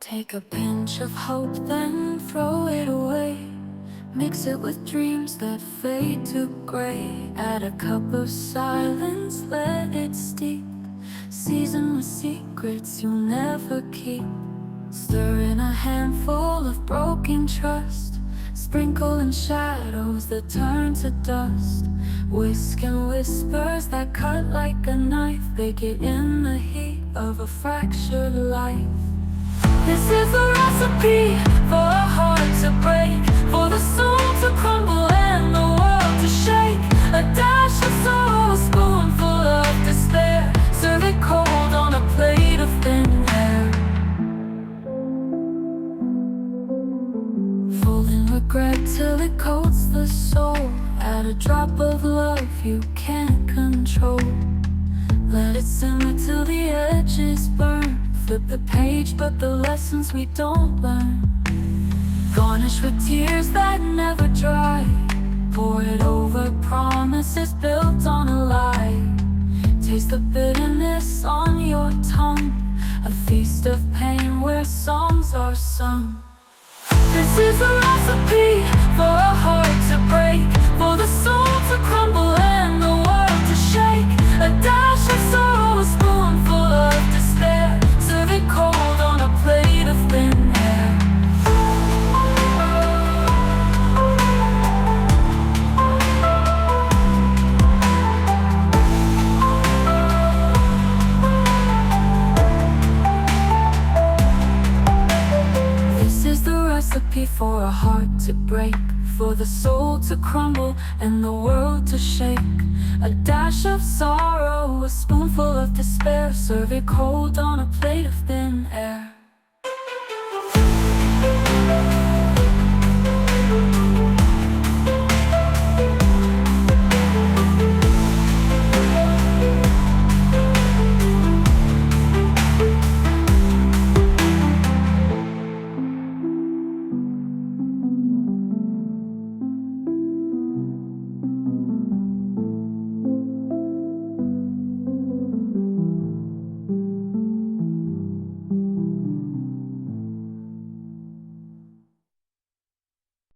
Take a pinch of hope, then throw it away. Mix it with dreams that fade to gray. Add a cup of silence, let it steep. Season with secrets you'll never keep. Stir in a handful of broken trust. Sprinkle in shadows that turn to dust. Whisk and whispers that cut like a knife. Bake it in the heat of a fractured life. This is the recipe for a heart to break, for the soul to crumble and the world to shake. A dash of sorrow, a spoonful of despair. Serve it cold on a plate of thin air. Fold in regret till it coats the soul. Add a drop of love you can't control. Let it simmer till the edges burn. Flip the page, but the lessons we don't learn. Garnish with tears that never dry. Pour it over promises built on a lie. Taste the bitterness on your tongue. A feast of pain where songs are sung. This is a recipe for a heart to break, for the soul to crumble and the world to shake. A dash of sorrow, a spoonful of despair. Serve it cold on a plate of thin air. This is the recipe for a heart to break, for the soul to crumble and the world to shake. A dash of sorrow, a spoonful of despair. Serve it cold on a plate of thin air.